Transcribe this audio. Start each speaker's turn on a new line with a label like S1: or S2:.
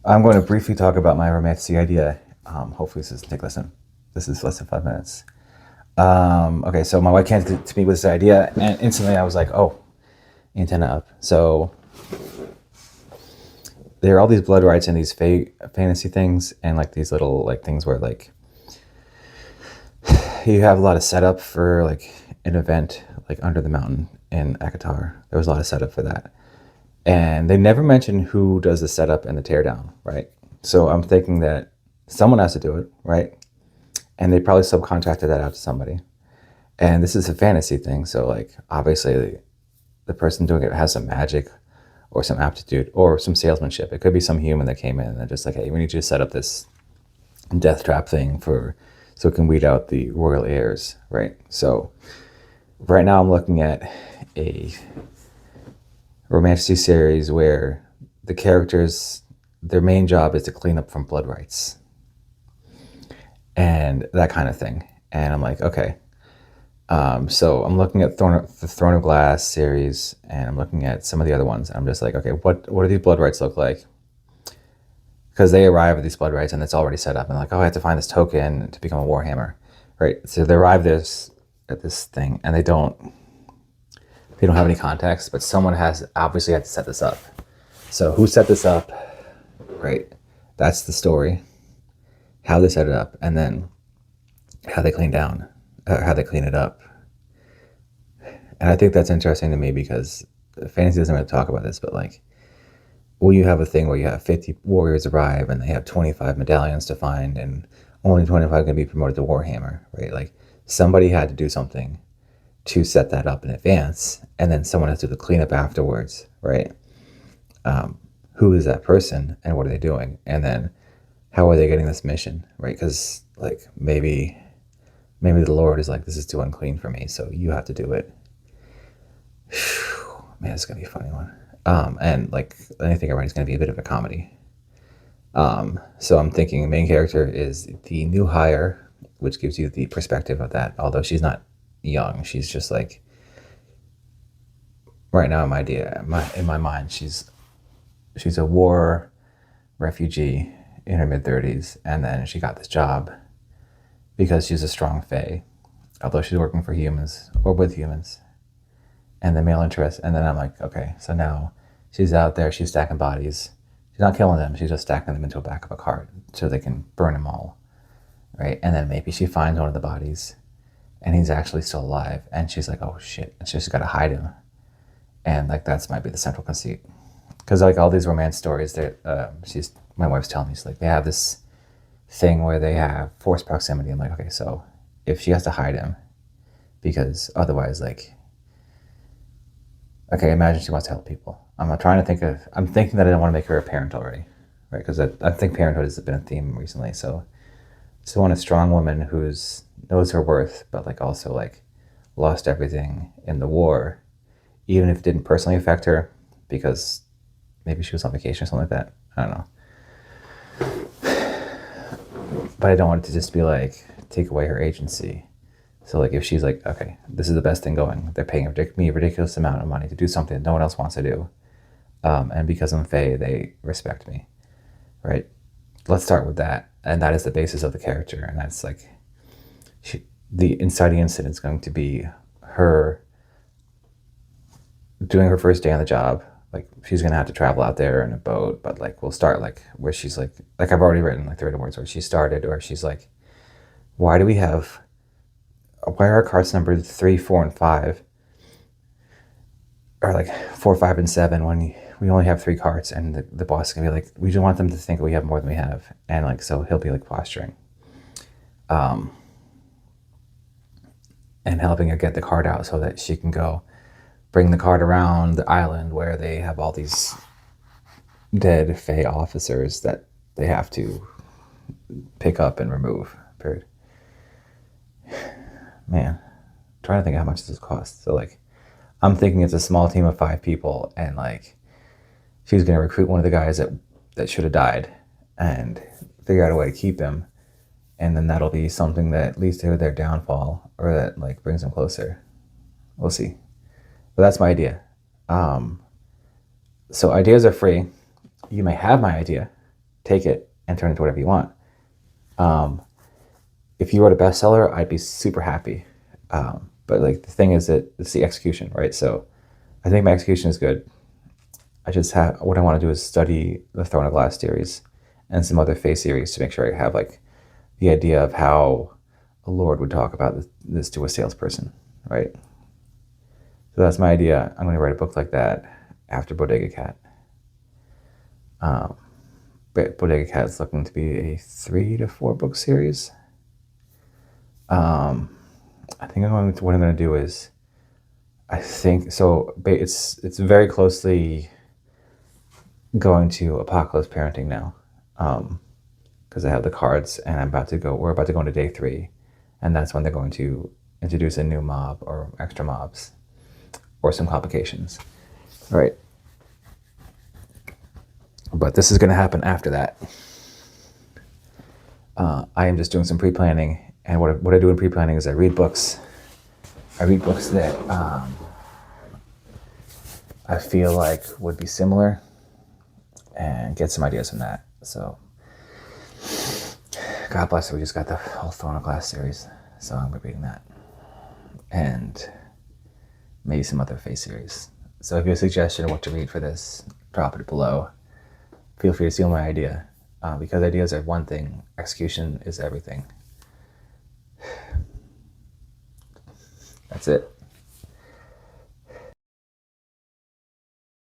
S1: I'm going to briefly talk about my Romantasy idea. Hopefully this doesn't take this is less than 5 minutes. Okay, so my wife came to me with this idea, and instantly I was like, oh, antenna up. So there are all these blood rights and these fantasy things, and like these little like things where like you have a lot of setup for like an event like under the mountain in Akatar. There was a lot of setup for that. And they never mention who does the setup and the teardown, right? So I'm thinking that someone has to do it, right? And they probably subcontracted that out to somebody. And this is a fantasy thing, so like obviously the person doing it has some magic or some aptitude or some salesmanship. It could be some human that came in and they're just like, hey, we need you to set up this death trap thing for so it can weed out the royal heirs, right? So right now I'm looking at a Romantasy series where the characters, their main job is to clean up from blood rights and that kind of thing. And I'm like, okay. So I'm looking at the Throne of Glass series, and I'm looking at some of the other ones. And I'm just like, okay, what do these blood rights look like? Because they arrive at these blood rights, and it's already set up. And like, oh, I have to find this token to become a Warhammer, right? So they arrive at this thing, and they don't have any context, but someone has obviously had to set this up. So who set this up, right? That's the story. How they set it up, and then how they clean it up. And I think that's interesting to me because fantasy doesn't really talk about this, but like, well, you have a thing where you have 50 warriors arrive and they have 25 medallions to find, and only 25 can be promoted to Warhammer, right? Like, somebody had to do something to set that up in advance, and then someone has to do the cleanup afterwards, right? Who is that person, and what are they doing, and then how are they getting this mission, right? Because like maybe the Lord is like, this is too unclean for me, so you have to do it. Man, it's gonna be a funny one. And like anything I write is gonna be a bit of a comedy. So I'm thinking the main character is the new hire, which gives you the perspective of that. Although she's not young, she's just like right now in my mind, she's a war refugee in her mid-30s, and then she got this job because she's a strong fae, although she's working for humans or with humans and the male interest. And then I'm like, okay, so now she's out there, she's stacking bodies. She's not killing them, she's just stacking them into the back of a cart so they can burn them all, right? And then maybe she finds one of the bodies and he's actually still alive, and she's like, oh shit, and she's got to hide him. And like that's might be the central conceit, because like all these romance stories, my wife's telling me, she's like, they have this thing where they have forced proximity. I'm like, okay, so if she has to hide him because otherwise, like, okay, imagine she wants to help people. I'm thinking that I don't want to make her a parent already, right? Because I think parenthood has been a theme recently. So I want a strong woman who's knows her worth, but like also like lost everything in the war, even if it didn't personally affect her, because maybe she was on vacation or something like that. I don't know. But I don't want it to just be like take away her agency. So like if she's like, okay, this is the best thing going, they're paying me a ridiculous amount of money to do something that no one else wants to do, and because I'm Faye, they respect me, right? Let's start with that, and that is the basis of the character, and that's like the inciting incident is going to be her doing her first day on the job. Like she's gonna have to travel out there in a boat, but like we'll start like where she's like I've already written like the written words where she started, or she's like, why are our cards numbered 3, 4, and 5, or like 4, 5, and 7 when we only have 3 cards, and the boss is gonna be like, we don't want them to think we have more than we have, and like so he'll be like posturing, and helping her get the card out so that she can go bring the card around the island where they have all these dead Fae officers that they have to pick up and remove. Period. Man, I'm trying to think how much this costs. So like, I'm thinking it's a small team of 5 people, and like, she's gonna recruit one of the guys that should have died, and figure out a way to keep him, and then that'll be something that leads to their downfall, or that like brings them closer. We'll see. But that's my idea. So ideas are free. You may have my idea, take it and turn it into whatever you want. If you wrote a bestseller, I'd be super happy. But like the thing is that it's the execution, right? So I think my execution is good. I just have, what I want to do is study the Throne of Glass series and some other Fae series to make sure I have like the idea of how a lord would talk about this to a salesperson, right? So that's my idea. I'm going to write a book like that after Bodega Cat. But Bodega Cat is looking to be a 3 to 4 book series. I think what I'm going to do is, I think so. It's very closely going to Apocalypse Parenting now, because I have the cards, and we're about to go into day 3, and that's when they're going to introduce a new mob or extra mobs or some complications, right? But this is going to happen after that. I am just doing some pre-planning, and what I do in pre-planning is I read books. I read books that I feel like would be similar, and get some ideas from that. So, God bless it, we just got the whole Throne of Glass series, so I'm going to be reading that. And maybe some other Fae series. So if you have a suggestion of what to read for this, drop it below. Feel free to steal my idea, because ideas are one thing, execution is everything. That's it.